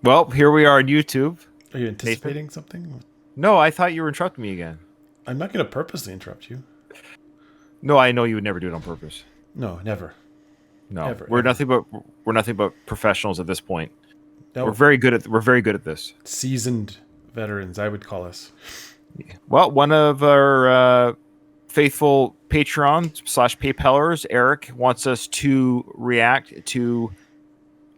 Well, here we are on YouTube. Are you Nathan? anticipating something? No, I thought you were interrupting me again. I'm not going to purposely interrupt you. No, I know you would never do it on purpose. No, never. No, Ever, we're ever. nothing but professionals at this point. No, We're very good at this. seasoned veterans, I would call us. Well, one of our faithful Patreon slash PayPalers, Eric, wants us to react to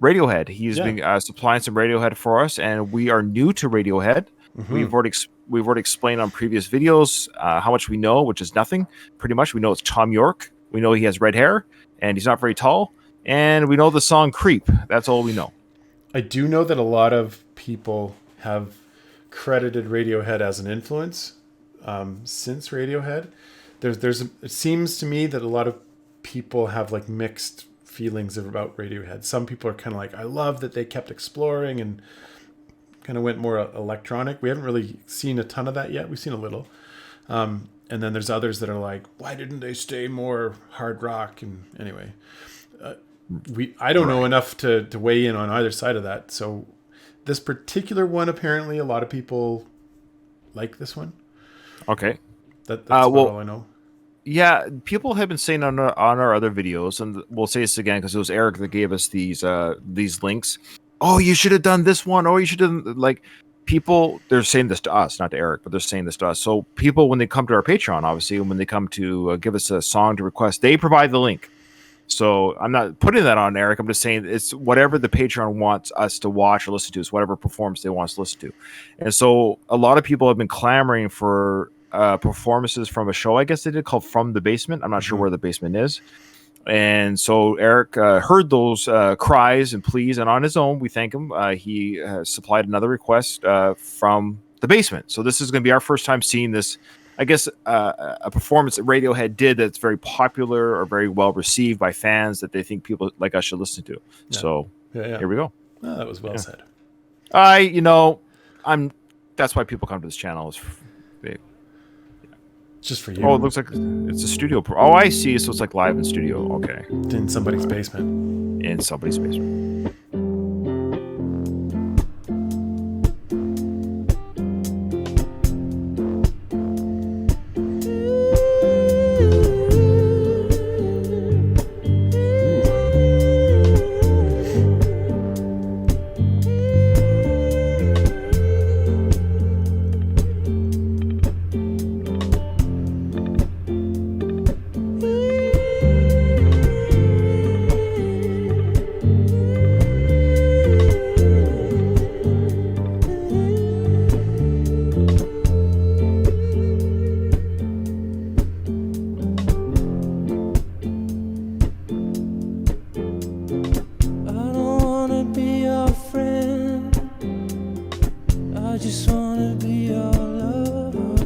Radiohead. He's Yeah. been supplying some Radiohead for us, and we are new to Radiohead. Mm-hmm. We've already explained on previous videos how much we know, which is nothing. Pretty much, we know it's Tom York. We know he has red hair, and he's not very tall. And we know the song "Creep." That's all we know. I do know that a lot of people have credited Radiohead as an influence since Radiohead. It seems to me that a lot of people have like mixed feelings about Radiohead. Some people are kind of like, I love that they kept exploring and kind of went more electronic. We haven't really seen a ton of that yet. We've seen a little. And then there's others that are like, why didn't they stay more hard rock? And anyway, I don't know enough to weigh in on either side of that. So this particular one, apparently, a lot of people like this one. Okay. That's about well, all I know. yeah, people have been saying on our other videos, and we'll say this again because it was Eric that gave us these links. Oh, you should have done this one. Oh, you should have like people. They're saying this to us, not to Eric, but they're saying this to us. So people, when they come to our Patreon, obviously, and when they come to give us a song to request, they provide the link. So I'm not putting that on Eric. I'm just saying it's whatever the Patreon wants us to watch or listen to. It's whatever performance they want us to listen to. And so a lot of people have been clamoring for performances from a show I guess they did called From the Basement. I'm not sure where the basement is. And so Eric heard those cries and pleas, and on his own, we thank him. He supplied another request from the basement. So this is going to be our first time seeing this. I guess a performance that Radiohead did that's very popular or very well received by fans that they think people like us should listen to. Yeah. So here we go. Oh, that was well said. I'm. That's why people come to this channel. Is Just for you. Oh, it looks like it's a studio. Oh, I see. So it's like live in studio. Okay. In somebody's basement. In somebody's basement. I just wanna be your lover.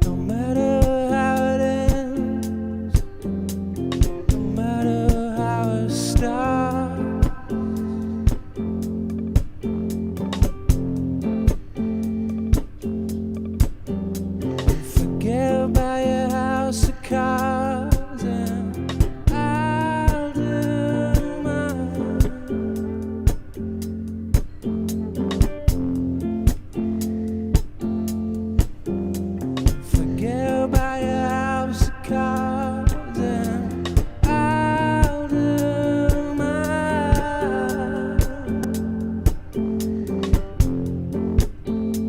No matter how it ends, no matter how it starts, forget about your house of cards and I'll do mine. Forget about your house of cards and I'll do mine.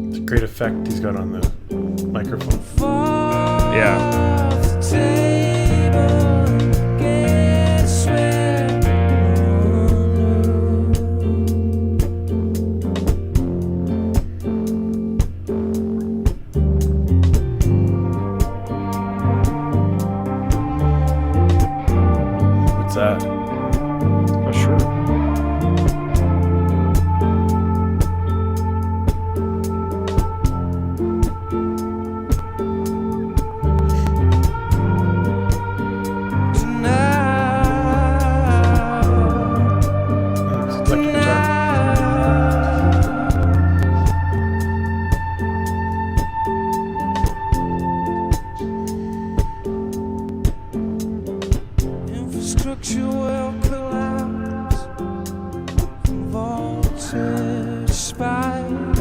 It's a great effect he's got on the microphone. Yeah. Off the table, guess where What's that? Oh, sure. tonight. It's electric guitar. structure will collapse from voltage spikes.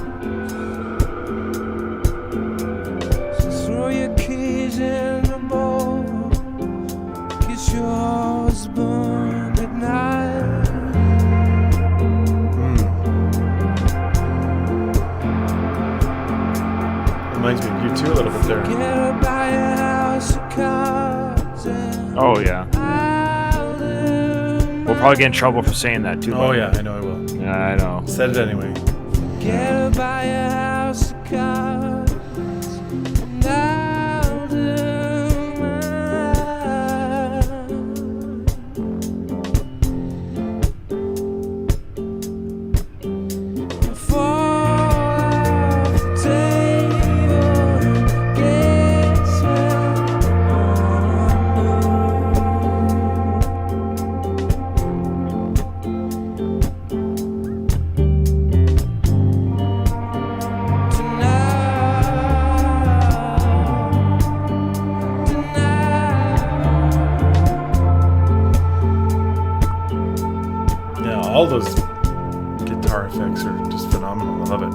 So throw your keys in the bowl, get yours burned at night. Reminds me of you too a little bit there. Get her by a house of cards and Oh yeah. I'll live We'll probably get in trouble for saying that too. Oh but- yeah, I know I will. Yeah, I know. Said it anyway. Get her by a house of cards and I'll do mine. Fall off the table, get Yeah, all those guitar effects are just phenomenal. I love it.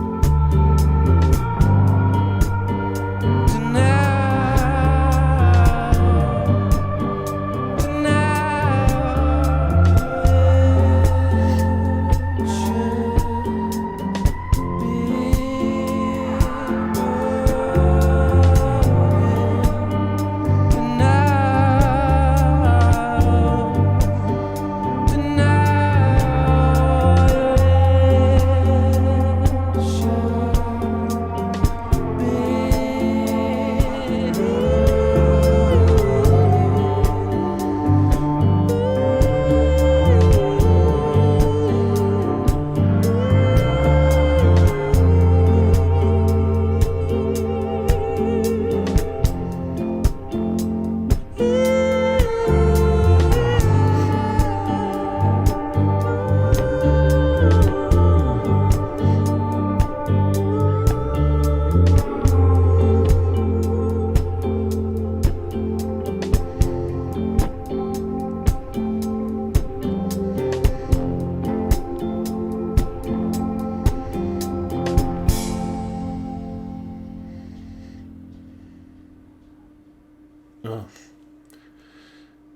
Oh,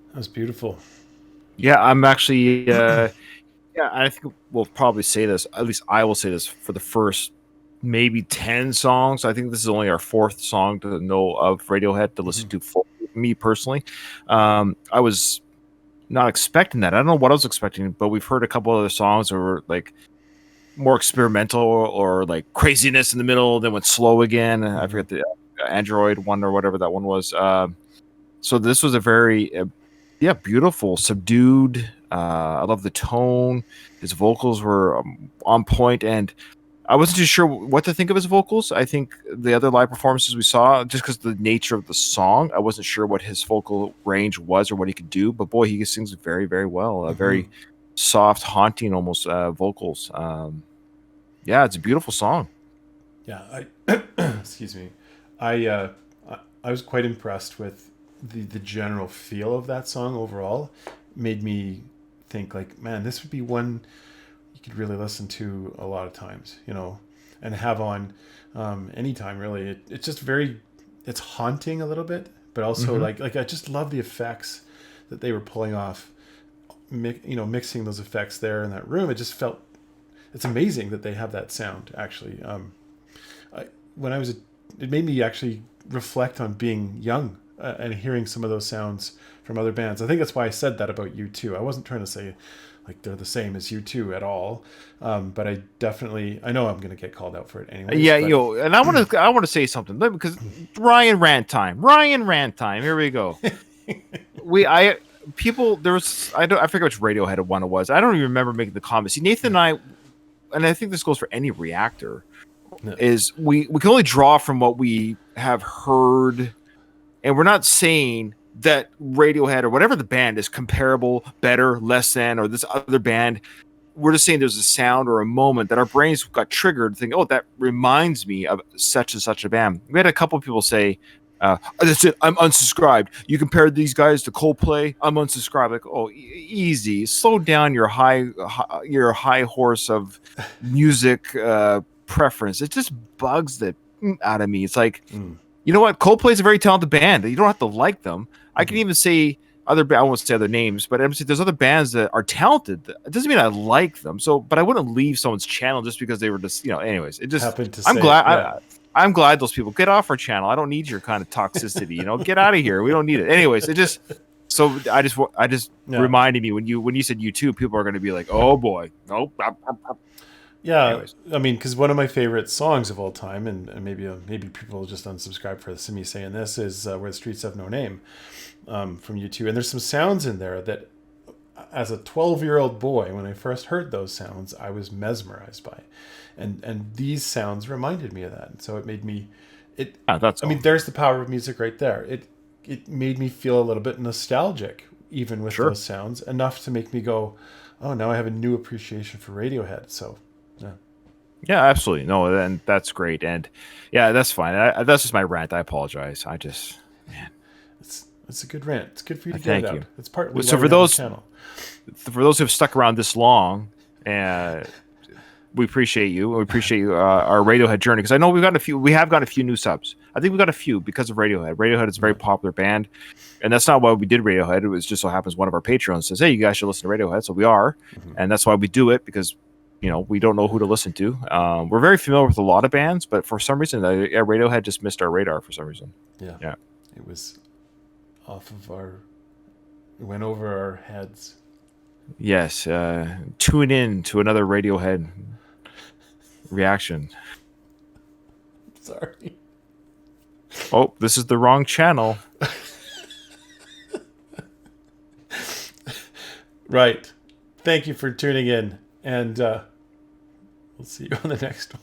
that was beautiful. Yeah, I'm actually. Yeah, I think we'll probably say this. At least I will say this for the first maybe 10 songs. I think this is only our fourth song to know of Radiohead to listen to. For me personally, I was not expecting that. I don't know what I was expecting, but we've heard a couple other songs that were like more experimental or like craziness in the middle, then went slow again. I forget the Android one or whatever that one was. So this was a very, beautiful, subdued. I love the tone. His vocals were on point, and I wasn't too sure what to think of his vocals. I think the other live performances we saw, just because the nature of the song, I wasn't sure what his vocal range was or what he could do. But boy, he sings very, very well. Very soft, haunting, almost vocals. Yeah, it's a beautiful song. Yeah, I excuse me. I was quite impressed with the general feel of that song overall. Made me think like, man, this would be one you could really listen to a lot of times, and have on anytime really. It's just it's haunting a little bit, but also like I just love the effects that they were pulling off. Mixing those effects there in that room, it just felt. It's amazing that they have that sound actually. It made me actually reflect on being young and hearing some of those sounds from other bands. I think that's why I said that about U2. I wasn't trying to say like they're the same as U2 at all, but I know I'm going to get called out for it anyway. Yeah, and I want to say something because Ryan rant time. Here we go. I forget which Radiohead one it was. I don't even remember making the comment. See, Nathan and I think this goes for any reactor. Is we can only draw from what we have heard, and we're not saying that Radiohead or whatever the band is comparable, better, less than, or this other band. We're just saying there's a sound or a moment that our brains got triggered, think, oh, that reminds me of such and such a band. We had a couple of people say That's it. I'm unsubscribed. You compared these guys to Coldplay. I'm unsubscribed. Like, oh, easy. Slow down your high horse of music preference. It just bugs the out of me. It's like, you know what? Coldplay's a very talented band. You don't have to like them. I can even say I won't say other names, but I'm saying there's other bands that are talented. It doesn't mean I like them. So, but I wouldn't leave someone's channel just because they were just, anyways. It just Happened to I'm say glad. it, yeah. I'm glad those people get off our channel. I don't need your kind of toxicity. Get out of here. We don't need it. Anyways, it just so I just Yeah. reminded me when you said YouTube, people are going to be like, oh boy, nope. Yeah, Anyways. I mean, because one of my favorite songs of all time, and maybe people will just unsubscribe for me saying this, is "Where the Streets Have No Name" from U2. And there's some sounds in there that, as a 12-year-old boy, when I first heard those sounds, I was mesmerized by, and these sounds reminded me of that. And so it made me, there's the power of music right there. It made me feel a little bit nostalgic, even with those sounds, enough to make me go, oh, now I have a new appreciation for Radiohead. So. Yeah, absolutely. No, and that's great. And yeah, that's fine. That's just my rant. I apologize. Man. It's a good rant. It's good for you to get Thank it you. out. It's partly So why for we have those the channel. For those who've stuck around this long, we appreciate you. We appreciate our Radiohead journey, because I know we have gotten a few new subs. I think we got a few because of Radiohead. Radiohead is a very popular band, and that's not why we did Radiohead. It was just so happens one of our Patreons says, "Hey, you guys should listen to Radiohead," so we are, and that's why we do it, because we don't know who to listen to. We're very familiar with a lot of bands, but for some reason, Radiohead just missed our radar for some reason. Yeah. It was off of it went over our heads. Yes. Tune in to another Radiohead reaction. Sorry. Oh, this is the wrong channel. Right. Thank you for tuning in, and we'll see you on the next one.